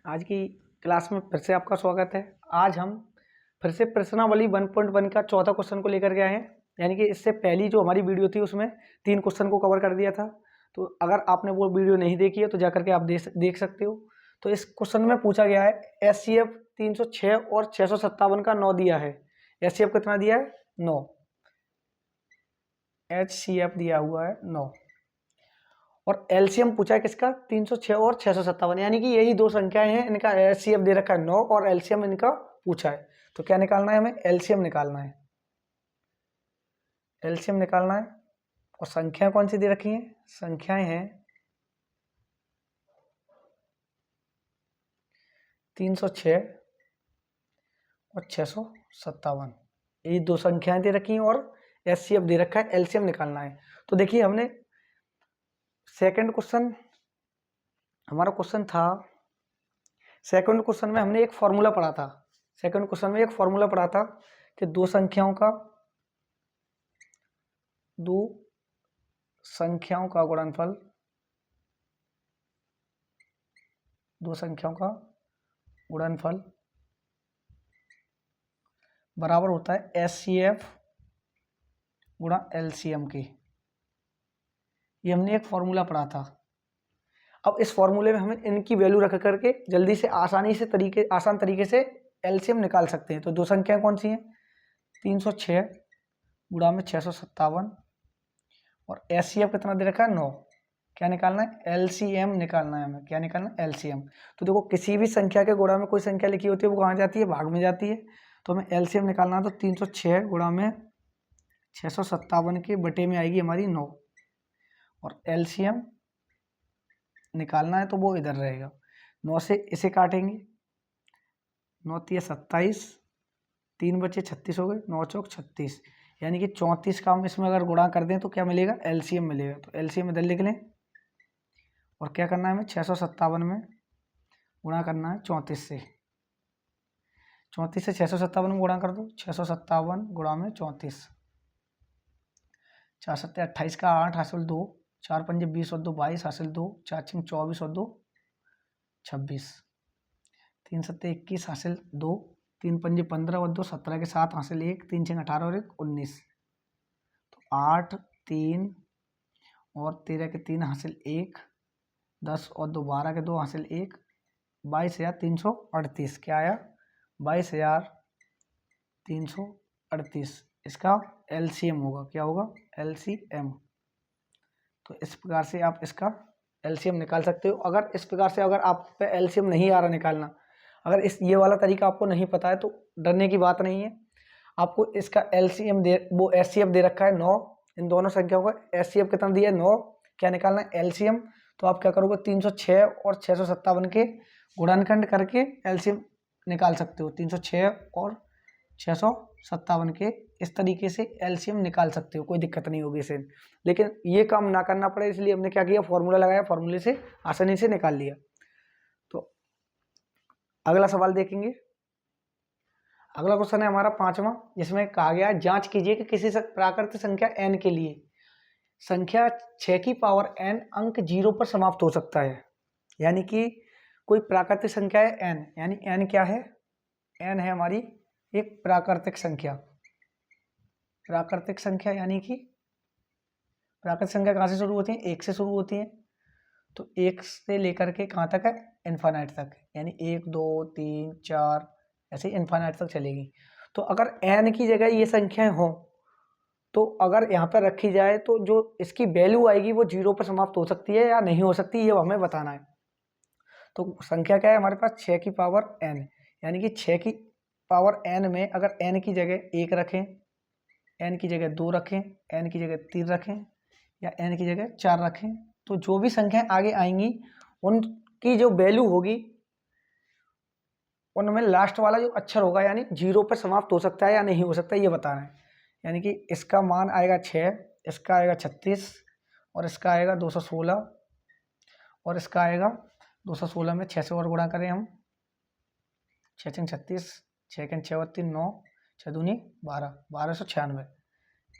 आज की क्लास में फिर से आपका स्वागत है। आज हम फिर से प्रश्नावली 1.1 का चौथा क्वेश्चन को लेकर के आए हैं। यानी कि इससे पहली जो हमारी वीडियो थी उसमें 3 क्वेश्चन को कवर कर दिया था। तो अगर आपने वो वीडियो नहीं देखी है तो जाकर के आप देख सकते हो। तो इस क्वेश्चन में पूछा गया है SCF 306 और 657 का 9 दिया है। SCF कितना दिया है? 9। HCF दिया हुआ है 9 और एलसीएम पूछा है किसका? 306 और 657, यानी कि यही दो संख्याएं हैं, इनका एचसीएफ दे रखा है 9 और एलसीएम इनका पूछा है। तो क्या निकालना है? हमें एलसीएम निकालना है। एलसीएम निकालना है और संख्याएं कौन सी दे रखी हैं? संख्याएं हैं 306 और 657, ये दो संख्याएं दे रखी हैं और एचसीएफ दे रखा है, एलसीएम निकालना है। तो देखिए हमने सेकंड क्वेश्चन, हमारा क्वेश्चन था, सेकंड क्वेश्चन में हमने एक फॉर्मूला पढ़ा था। सेकंड क्वेश्चन में एक फॉर्मूला पढ़ा था कि दो संख्याओं का गुणनफल, दो संख्याओं का गुणनफल बराबर होता है एचसीएफ गुणा एलसीएम के। ये हमने एक फॉर्मूला पढ़ा था। अब इस फॉर्मूले में हमें इनकी वैल्यू रख करके जल्दी से आसान तरीके से एलसीएम निकाल सकते हैं। तो दो संख्याएं कौन सी हैं? 306 गुणा में 657 और एचसीएफ कितना दे रखा है? 9। क्या निकालना है? एलसीएम निकालना है हमें। क्या निकालना है? एलसीएम। तो देखो किसी भी संख्या के गुणा में कोई संख्या लिखी होती है वो कहाँ जाती है? भाग में जाती है। तो हमें एलसीएम निकालना है, तो 306 गुणा में 657 के बटे में आएगी हमारी 9 और एलसीएम निकालना है तो वो इधर रहेगा। 9 से इसे काटेंगे, 9 तिया 27, 3 बचे 36 हो गए, 9 चौक 36, यानी कि 34 का हम इसमें अगर गुणा कर दें तो क्या मिलेगा? एलसीएम मिलेगा। तो एलसीएम इधर लिख लें और क्या करना है हमें? 657 में गुणा करना है 34 से। 34 से 657 में गुणा कर दो, 657 गुणा में 34, 4 सत्ते 28 का 8 हासिल 2, 4 पंजे 20 और 2 22 हासिल 2, 4 छिंग 24 और 2 26, 3 सत्ते 21 हासिल 2, 3 पंजे 15 और 2 17 के 7 हासिल 1, 3 छिंग 18 और 1 19, तो 8 3 और 13 के 3 हासिल 1, 10 और 2 12 के 2 हासिल 1, 22,338। क्या आया? 22,338 इसका एलसीएम होगा। क्या होगा? एलसीएम। तो इस प्रकार से आप इसका एलसीएम निकाल सकते हो। अगर इस प्रकार से अगर आप पे एलसीएम नहीं आ रहा निकालना, अगर ये वाला तरीका आपको नहीं पता है तो डरने की बात नहीं है। आपको इसका एलसीएम वो एचसीएफ दे रखा है 9, इन दोनों संख्याओं का एचसीएफ कितना दिया है? 9। क्या निकालना है? एलसीएम। तो आप क्या करोगे? 306 और 657 के गुणनखंड करके एलसीएम निकाल सकते हो। 306 और 657 के इस तरीके से एलसीएम निकाल सकते हो, कोई दिक्कत नहीं होगी इसे। लेकिन ये काम ना करना पड़े इसलिए हमने क्या किया? फॉर्मूला लगाया, फॉर्मूले से आसानी से निकाल लिया। तो अगला सवाल देखेंगे। अगला क्वेश्चन है हमारा 5वां, जिसमें कहा गया है जांच कीजिए कि किसी प्राकृतिक संख्या n के लिए संख्या 6 की पावर n अंक 0 पर समाप्त हो सकता है। यानी कि कोई प्राकृतिक संख्या है n, यानी n क्या है? n है हमारी एक प्राकृतिक संख्या। प्राकृतिक संख्या यानी कि प्राकृतिक संख्या कहाँ से शुरू होती है? 1 से शुरू होती है। तो 1 से लेकर के कहाँ तक है? इन्फानाइट तक, यानी 1 2 3 4 ऐसे इन्फानाइट तक चलेगी। तो अगर n की जगह ये संख्याएं हो तो अगर यहाँ पर रखी जाए तो जो इसकी वैल्यू आएगी वो 0 पर समाप्त हो सकती है या नहीं हो सकती, ये हमें बताना है। तो संख्या क्या है हमारे पास? 6 की पावर n, यानी कि 6 की पावर n में अगर n की जगह 1 रखें, n की जगह 2 रखें, n की जगह 3 रखें या n की जगह 4 रखें, तो जो भी संख्याएं आगे आएंगी उनकी जो वैल्यू होगी उनमें लास्ट वाला जो अक्षर होगा यानी 0 पर समाप्त हो सकता है या नहीं हो सकता है, ये बताना है। यानी कि इसका मान आएगा 6, इसका आएगा 36 और इसका आएगा 216 और इसका आएगा 216 में 6 से और गुणा करें हम, 6 छिंग 36, 6 के 6 और 3 9, 6 दूनी 12, 1296।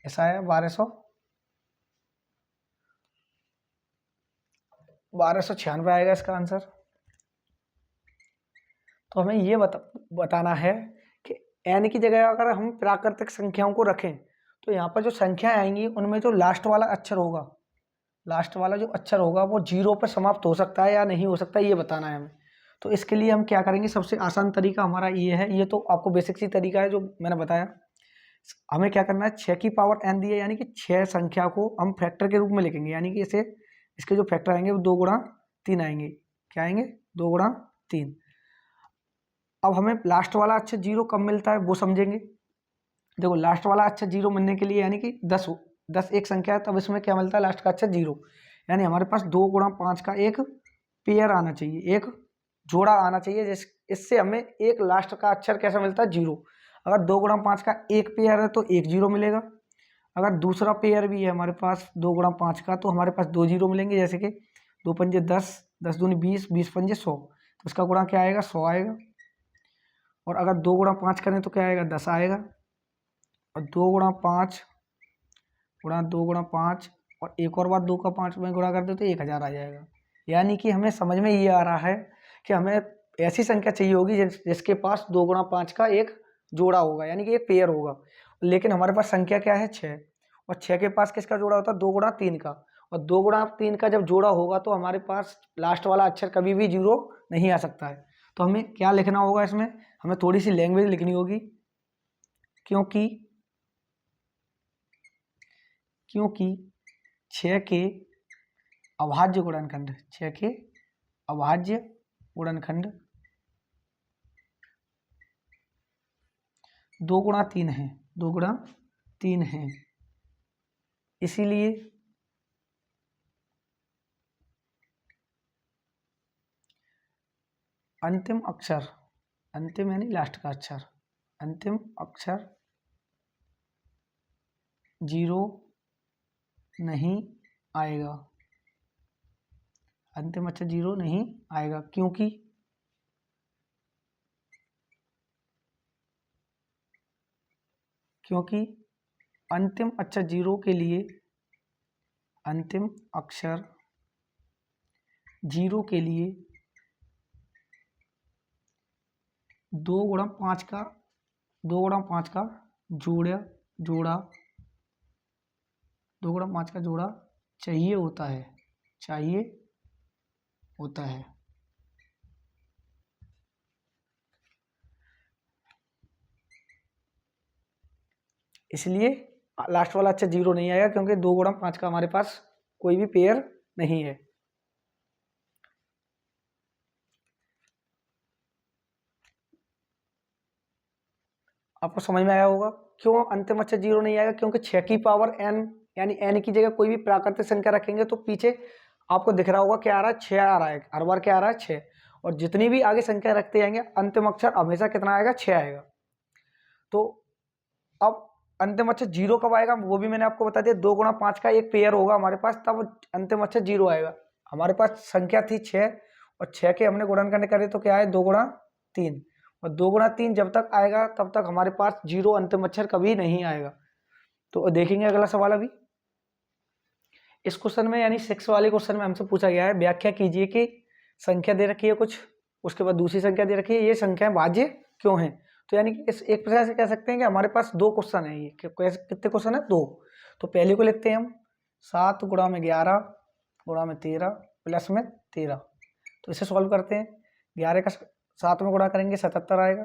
ऐसा है 1296 आएगा इसका आंसर। तो हमें ये बताना है कि n की जगह अगर हम प्राकृतिक संख्याओं को रखें तो यहाँ पर जो संख्याएं आएंगी उनमें जो लास्ट वाला अक्षर होगा, लास्ट वाला जो अक्षर होगा वो 0 पर समाप्त हो सकता है या नहीं हो सकता, ये बताना है हमें। तो इसके लिए हम क्या करेंगे, सबसे आसान तरीका हमारा ये है, ये तो आपको बेसिक सी तरीका है जो मैंने बताया। हमें क्या करना है, 6 की पावर n दी है, यानी कि 6 संख्या को हम फैक्टर के रूप में लिखेंगे, यानी कि इसे इसके जो फैक्टर आएंगे वो 2 गुणा 3 आएंगे। क्या आएंगे, 2 गुणा 3। अब हमें लास्ट वाला अक्षर 0 कब मिलता है वो समझेंगे। देखो लास्ट वाला अक्षर 0 मिलने के लिए यानी कि 10 एक संख्या है, तब इसमें क्या मिलता है, लास्ट का अक्षर 0, यानी हमारे पास 2 गुणा 5 का एक पेयर आना चाहिए, एक जोड़ा आना चाहिए, इससे हमें एक लास्ट का अक्षर कैसा मिलता है, 0। अगर 2 गुणा 5 का एक पेयर है तो एक 0 मिलेगा। अगर दूसरा पेयर भी है हमारे पास 2 गुणा 5 का तो हमारे पास 2 0 मिलेंगे, जैसे कि 2 पंजे 10, 10 दूनी 20, 20 पंजे 100, तो इसका गुणा क्या आएगा, 100 आएगा। और अगर 2 गुणा 5 करें तो क्या आएगा, 10 आएगा। और 2 गुणा 5 गुणा 2 गुणा 5 और एक और बार 2 का 5 में गुणा कर दे तो 1000 आ जाएगा। यानी कि हमें समझ में ये आ रहा है कि हमें ऐसी संख्या चाहिए होगी जिसके पास 2 गुणा 5 का एक जोड़ा होगा, यानी कि एक पेयर होगा। लेकिन हमारे पास संख्या क्या है, 6, और 6 के पास किसका जोड़ा होता है, 2 गुणा 3 का। और 2 गुणा 3 का जब जोड़ा होगा तो हमारे पास लास्ट वाला अक्षर कभी भी 0 नहीं आ सकता है। तो हमें क्या लिखना होगा, इसमें हमें थोड़ी सी लैंग्वेज लिखनी होगी, क्योंकि 6 के अभाज्य गुणनखंड, 6 के अभाज्य गुणनखंड 2 गुणा 3 है, 2 गुणा 3 है। इसीलिए अंतिम अक्षर, अंतिम यानी लास्ट का अक्षर, अंतिम अक्षर 0 नहीं आएगा, अंतिम अक्षर 0 नहीं आएगा, क्योंकि अंतिम अक्षर 0 के लिए, अंतिम अक्षर 0 के लिए 2 गुणा 5 का, 2 गुणा 5 का जोड़ा 2 गुणा 5 का जोड़ा चाहिए होता है, चाहिए होता है। इसलिए लास्ट वाला अक्षर 0 नहीं आएगा, क्योंकि 2 गुणा 5 का हमारे पास कोई भी पेयर नहीं है। आपको समझ में आया होगा क्यों अंतिम अक्षर 0 नहीं आएगा, क्योंकि 6 की पावर n, यानी n की जगह कोई भी प्राकृतिक संख्या रखेंगे तो पीछे आपको दिख रहा होगा क्या आ रहा है, 6 आ रहा है, हर बार क्या आ रहा है, 6। और जितनी भी आगे संख्या रखते जाएंगे अंतिम अक्षर हमेशा कितना आएगा, 6 आएगा। तो अब अंतिम अक्षर 0 कब आएगा वो भी मैंने आपको बता दिया, 2 गुणा 5 का एक पेयर होगा हमारे पास, तब अंतिम अक्षर 0 आएगा। हमारे पास संख्या थी 6 और 6 के हमने गुणनखंड करे तो क्या है, 2 गुणा 3, और 2 गुणा 3 जब तक आएगा तब तक हमारे पास 0 अंतिम अक्षर कभी नहीं आएगा। तो देखेंगे अगला सवाल। अभी इस क्वेश्चन में यानी 6 वाले क्वेश्चन में हमसे पूछा गया है, व्याख्या कीजिए कि संख्या दे रखी है कुछ, उसके बाद दूसरी संख्या दे रखी है, ये संख्याएं भाज्य क्यों हैं। तो यानी कि इस एक प्रकार से कह सकते हैं कि हमारे पास 2 क्वेश्चन है, ये कितने क्वेश्चन है, 2। तो पहले को लिखते हैं हम, 7 गुणा में 11 गुणा में 13 प्लस में 13। तो इसे सॉल्व करते हैं, 11 का 7 में गुणा करेंगे 77 आएगा,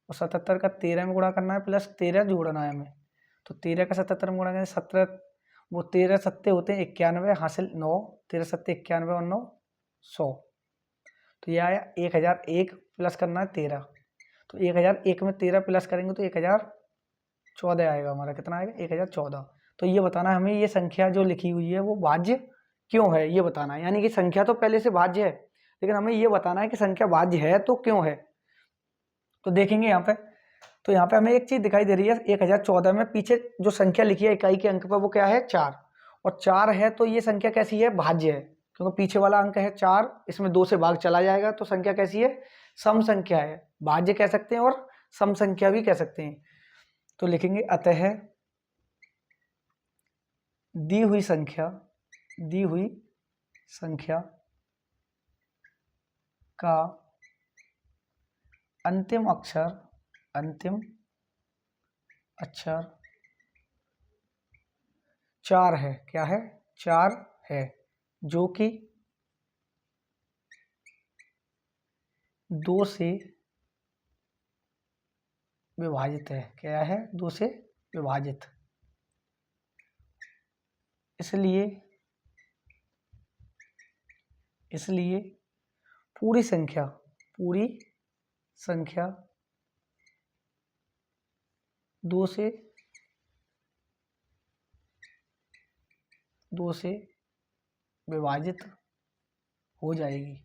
और 77 का 13 में गुणा करना है, प्लस 13 जोड़ना है हमें। तो 13 का 77 में गुणा करेंगे 17, वो 13 सत्ते होते हैं 91, हासिल 9, 13 सत्ते 91 और 9 100। तो ये आया 1001 प्लस करना है 13, तो 1001 में 13 प्लस करेंगे तो 1014 आएगा हमारा, कितना आएगा, 1014। तो ये बताना है हमें, ये संख्या जो लिखी हुई है वो भाज्य क्यों है, ये बताना है। यानी कि संख्या तो पहले से भाज्य है, लेकिन हमें ये बताना है कि संख्या भाज्य है तो क्यों है। तो देखेंगे यहाँ पे, तो यहाँ पे हमें एक चीज दिखाई दे रही है, 1014 में पीछे जो संख्या लिखी है इकाई के अंक पर वो क्या है, 4, और 4 है तो ये संख्या कैसी है, भाज्य है, क्योंकि पीछे वाला अंक है 4, इसमें 2 से भाग चला जाएगा, तो संख्या कैसी है, सम संख्या है, भाज्य कह सकते हैं और सम संख्या भी कह सकते हैं। तो लिखेंगे अतः दी हुई संख्या का अंतिम अक्षर 4 है। क्या है? 4 है, जो कि 2 से विभाजित है। क्या है? 2 से विभाजित। इसलिए पूरी संख्या 2 से विभाजित हो जाएगी।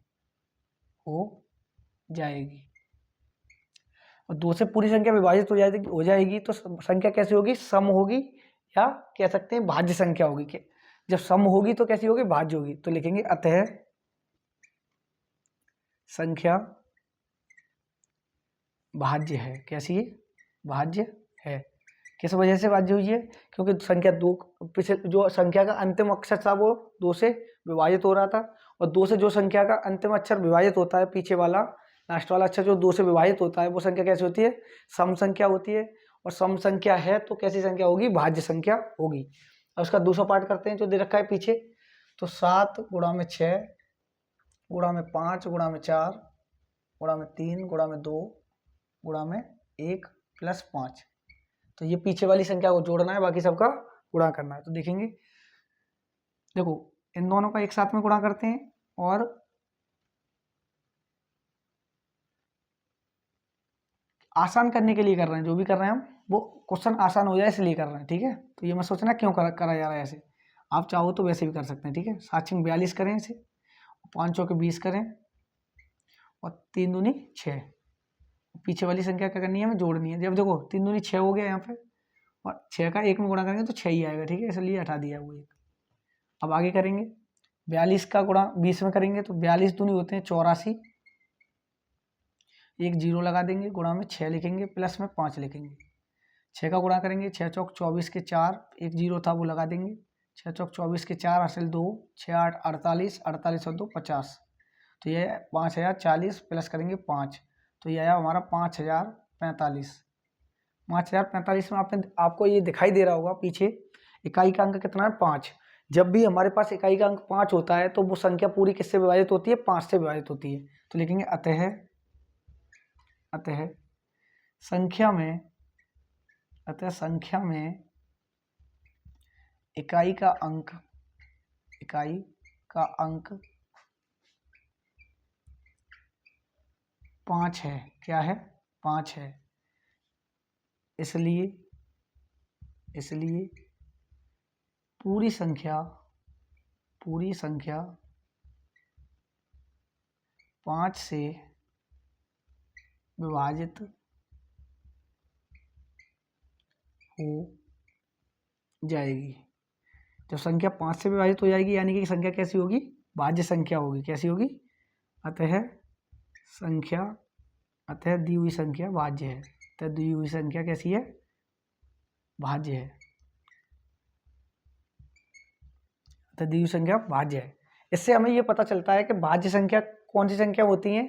और 2 से पूरी संख्या विभाजित हो जाएगी तो संख्या कैसी होगी? सम होगी, या कह सकते हैं भाज्य संख्या होगी। कि जब सम होगी तो कैसी होगी? भाज्य होगी। तो लिखेंगे अतः संख्या भाज्य है। कैसी है? भाज्य है। किस वजह से भाज्य हुई है? क्योंकि संख्या 2, पिछले जो संख्या का अंतिम अक्षर था वो 2 से विभाजित हो रहा था, और 2 से जो संख्या का अंतिम अक्षर विभाजित होता है, पीछे वाला लास्ट वाला अक्षर जो 2 से विभाजित होता है, वो संख्या कैसी होती है? सम संख्या होती है। और सम संख्या है तो कैसी संख्या होगी? भाज्य संख्या होगी। और उसका दूसरा पार्ट करते हैं जो दे रखा है पीछे। तो 7 गुणा में 6 गुणा में 5 गुणा में 4 गुणा में 3 गुणा में 2 गुणा में 1 प्लस 5। तो ये पीछे वाली संख्या को जोड़ना है, बाकी सबका गुणा करना है। तो देखेंगे, देखो इन दोनों का एक साथ में गुणा करते हैं, और आसान करने के लिए कर रहे हैं। जो भी कर रहे हैं हम, वो क्वेश्चन आसान हो जाए इसलिए कर रहे हैं। ठीक है? तो ये मत सोचना क्यों करा जा रहा है ऐसे। आप चाहो तो वैसे भी कर सकते हैं। ठीक है? 7 6 42 करें इसे, 5 चौके 20 करें, और 3 दूनी 6। पीछे वाली संख्या क्या करनी है? हमें जोड़नी है। जब देखो 3 दूनी 6 हो गया यहाँ पे, और 6 का 1 में गुणा करेंगे तो 6 ही आएगा। ठीक है? इसलिए हटा दिया वो 1। अब आगे करेंगे, 42 का गुणा 20 में करेंगे तो 42 दूनी होते हैं 84। एक 0 लगा देंगे, गुणा में 6 लिखेंगे, प्लस में 5 लिखेंगे। 6 का गुणा करेंगे, 6 चौक 24 के 4, एक 0 था वो लगा देंगे। 6 चौक 24 के 4 हासिल 2, 6 8 48, 48 और 2 50। तो ये 5040 प्लस करेंगे 5, तो ये आया हमारा 5045। 5045 में आपको ये दिखाई दे रहा होगा पीछे इकाई का अंक कितना है? 5। जब भी हमारे पास इकाई का अंक 5 होता है तो वो संख्या पूरी किससे विभाजित होती है? 5 से विभाजित होती है। तो लिखेंगे अतः संख्या में इकाई का अंक 5 है। क्या है? 5 है। इसलिए पूरी संख्या 5 से विभाजित हो जाएगी। जब संख्या 5 से विभाजित हो जाएगी यानी कि संख्या कैसी होगी? भाज्य संख्या होगी। कैसी होगी? अतः दी हुई संख्या भाज्य है। अतः दी हुई संख्या कैसी है? भाज्य है। अतः दी हुई संख्या भाज्य है। इससे हमें ये पता चलता है कि भाज्य संख्या कौन सी संख्या होती है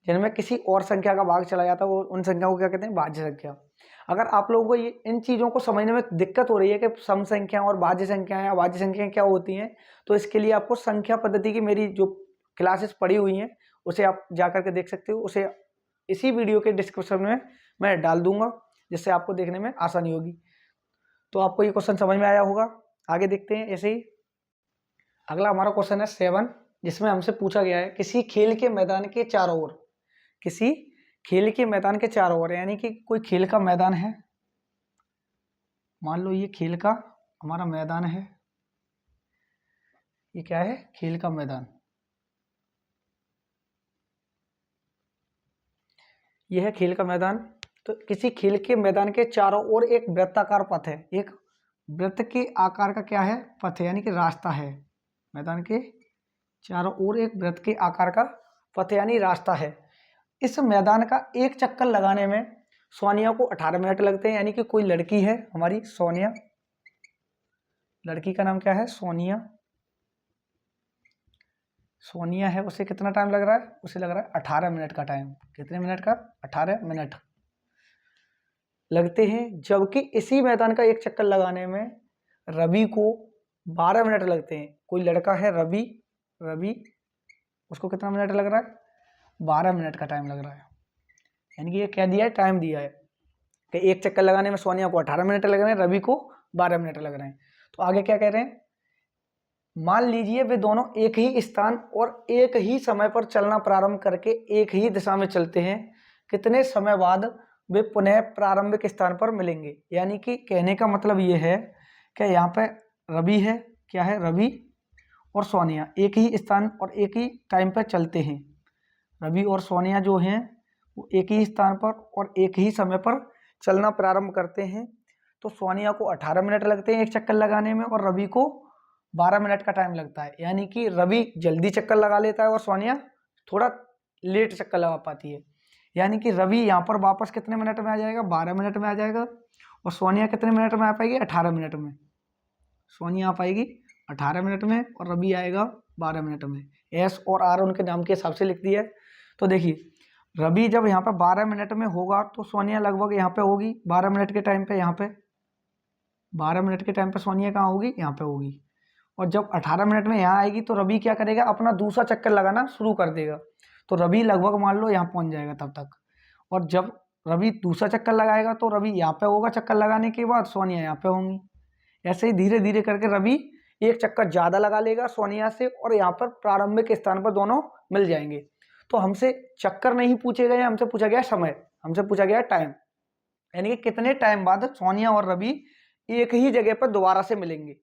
जिनमें किसी और संख्या का भाग चला जाता है, वो उन संख्या को क्या कहते हैं? भाज्य संख्या। अगर आप लोगों को ये इन चीज़ों को समझने में दिक्कत हो रही है कि सम संख्या और भाज्य संख्याएं या भाज्य संख्याएं क्या होती हैं, तो इसके लिए आपको संख्या पद्धति की मेरी जो क्लासेस पड़ी हुई हैं उसे आप जा करके देख सकते हो। उसे इसी वीडियो के डिस्क्रिप्शन में मैं डाल दूंगा, जिससे आपको देखने में आसानी होगी। तो आपको ये क्वेश्चन समझ में आया होगा। आगे देखते हैं ऐसे ही। अगला हमारा क्वेश्चन है 7, जिसमें हमसे पूछा गया है किसी खेल के मैदान के चारों ओर, यानी कि कोई खेल का मैदान है। मान लो ये खेल का हमारा मैदान है। ये क्या है? खेल का मैदान। यह है खेल का मैदान। तो किसी खेल के मैदान के चारों ओर एक वृत्ताकार पथ है। एक वृत्त के आकार का क्या है? पथ है, यानी कि रास्ता है। मैदान के चारों ओर एक वृत्त के आकार का पथ यानी रास्ता है। इस मैदान का एक चक्कर लगाने में सोनिया को 18 मिनट लगते हैं। यानी कि कोई लड़की है हमारी सोनिया, लड़की का नाम क्या है? सोनिया। सोनिया है उसे कितना टाइम लग रहा है, उसे लग रहा है 18 मिनट का टाइम। कितने मिनट का? 18 मिनट लगते हैं। जबकि इसी मैदान का एक चक्कर लगाने में रवि को 12 मिनट लगते हैं। कोई लड़का है रवि, उसको कितना मिनट लग रहा है? 12 मिनट का टाइम लग रहा है। यानी कि ये क्या दिया है, टाइम दिया है कि एक चक्कर लगाने में सोनिया को 18 मिनट लग रहे हैं, रवि को 12 मिनट लग रहे हैं। तो आगे क्या कह रहे हैं, मान लीजिए वे दोनों एक ही स्थान और एक ही समय पर चलना प्रारंभ करके एक ही दिशा में चलते हैं। कितने समय बाद वे पुनः प्रारंभिक स्थान पर मिलेंगे। यानी कि कहने का मतलब ये है कि यहाँ पे रवि है, क्या है, रवि और सोनिया एक ही स्थान और एक ही टाइम पर चलते हैं। रवि और सोनिया जो हैं वो एक ही स्थान पर और एक ही समय पर चलना प्रारंभ करते हैं। तो सोनिया को 18 मिनट लगते हैं एक चक्कर लगाने में और रवि को 12 मिनट का टाइम लगता है। यानी कि रवि जल्दी चक्कर लगा लेता है और सोनिया थोड़ा लेट चक्कर लगा पाती है। यानी कि रवि यहाँ पर वापस कितने मिनट में आ जाएगा, 12 मिनट में आ जाएगा। और सोनिया कितने मिनट में आ पाएगी, 18 मिनट में। सोनिया आ पाएगी 18 मिनट में और रवि आएगा 12 मिनट में। एस और आर उनके नाम के हिसाब से लिख दिया है। तो देखिए रवि जब यहाँ पर 12 मिनट में होगा तो सोनिया लगभग यहाँ पे होगी 12 मिनट के टाइम पे। यहाँ पे 12 मिनट के टाइम पे सोनिया कहाँ होगी, यहाँ पे होगी। और जब 18 मिनट में यहाँ आएगी तो रवि क्या करेगा, अपना दूसरा चक्कर लगाना शुरू कर देगा। तो रवि लगभग मान लो यहाँ पहुँच जाएगा तब तक। और जब रवि दूसरा चक्कर लगाएगा तो रवि यहाँ पे होगा, चक्कर लगाने के बाद सोनिया यहाँ पे होंगी। ऐसे ही धीरे धीरे करके रवि एक चक्कर ज़्यादा लगा लेगा सोनिया से और यहाँ पर प्रारंभिक स्थान पर दोनों मिल जाएंगे। तो हमसे चक्कर नहीं पूछे गए, हमसे पूछा गया समय, हमसे पूछा गया टाइम। यानी कि कितने टाइम बाद सोनिया और रवि एक ही जगह पर दोबारा से मिलेंगे।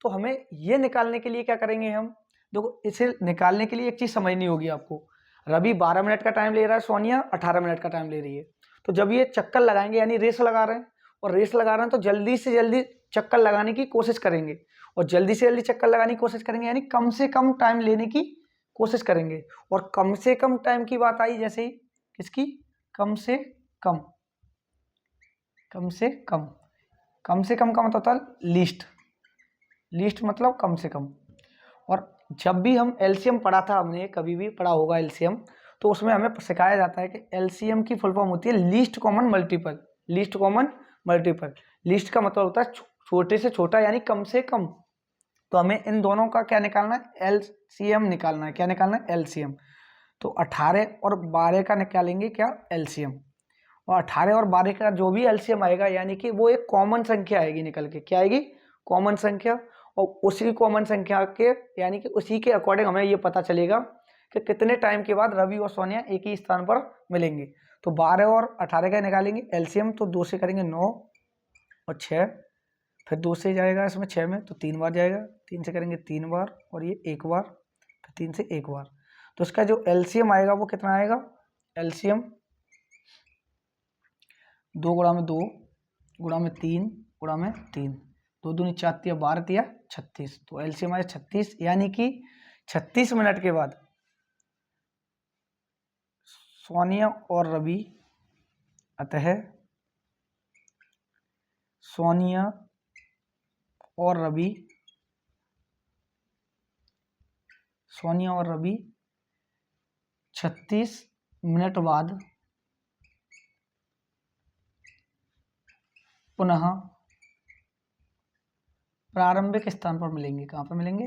तो हमें ये निकालने के लिए क्या करेंगे हम, देखो इसे निकालने के लिए एक चीज़ समझनी होगी आपको। रवि 12 मिनट का टाइम ले रहा है, सोनिया 18 मिनट का टाइम ले रही है। तो जब ये चक्कर लगाएंगे यानी रेस लगा रहे हैं, और रेस लगा रहे हैं तो जल्दी से जल्दी चक्कर लगाने की कोशिश करेंगे। और जल्दी से जल्दी चक्कर लगाने की कोशिश करेंगे यानी कम से कम टाइम लेने की कोशिश करेंगे। और कम से कम टाइम की बात आई जैसे ही, किसकी, कम से कम, कम से कम, कम से कम का मतलब होता है लीस्ट, लीस्ट मतलब कम से कम। और जब भी हम एलसीएम पढ़ा था, हमने कभी भी पढ़ा होगा एलसीएम, तो उसमें हमें सिखाया जाता है कि एलसीएम की फुल फॉर्म होती है least common multiple. Least common multiple, least का मतलब होता है छोटे से छोटा यानी कम से कम। तो हमें इन दोनों का क्या निकालना है, एलसीएम निकालना है। क्या निकालना है, एलसीएम। तो 18 और 12 का निकालेंगे क्या, एलसीएम। और 18 और 12 का जो भी एलसीएम आएगा यानी कि वो एक कॉमन संख्या आएगी निकल के, क्या आएगी, कॉमन संख्या। और उसी कॉमन संख्या के यानी कि उसी के अकॉर्डिंग हमें ये पता चलेगा कि कितने टाइम के बाद रवि और सोनिया एक ही स्थान पर मिलेंगे। तो 12 और 18 का निकालेंगे एलसीएम। तो 2 से करेंगे 9 और 6, फिर 2 से जाएगा इसमें 6 में तो 3 बार जाएगा, 3 से करेंगे 3 बार और ये 1 बार, फिर 3 से 1 बार। तो इसका जो एलसीएम आएगा वो कितना आएगा, एलसीएम 2 गुणा में 2 गुणा में 3 गुणा में 3, 2 दूनी 4 तिया 12 तिया 36। तो एलसीएम आया 36। यानी कि 36 मिनट के बाद सोनिया और रवि, अतः सोनिया और रवि, सोनिया और रवि 36 मिनट बाद पुनः प्रारंभिक स्थान पर मिलेंगे। कहाँ पर मिलेंगे,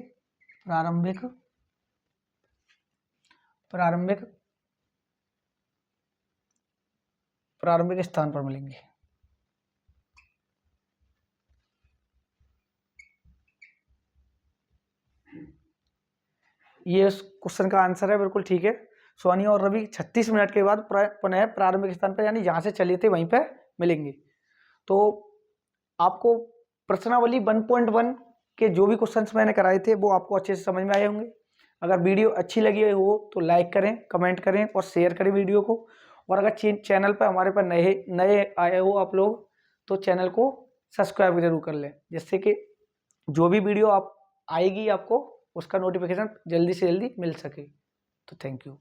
प्रारंभिक प्रारंभिक प्रारंभिक स्थान पर मिलेंगे। ये इस क्वेश्चन का आंसर है, बिल्कुल ठीक है। सोनिया और रवि 36 मिनट के बाद पुनः प्रारंभिक स्थान पर यानी जहाँ से चले थे वहीं पर मिलेंगे। तो आपको प्रश्नावली 1.1 के जो भी क्वेश्चंस मैंने कराए थे वो आपको अच्छे से समझ में आए होंगे। अगर वीडियो अच्छी लगी हो तो लाइक करें, कमेंट करें और शेयर करें वीडियो को। और अगर चैनल पर हमारे पर नए आए हो आप लोग तो चैनल को सब्सक्राइब जरूर कर लें, जिससे कि जो भी वीडियो आप आएगी आपको उसका नोटिफिकेशन जल्दी से जल्दी मिल सके। तो थैंक यू।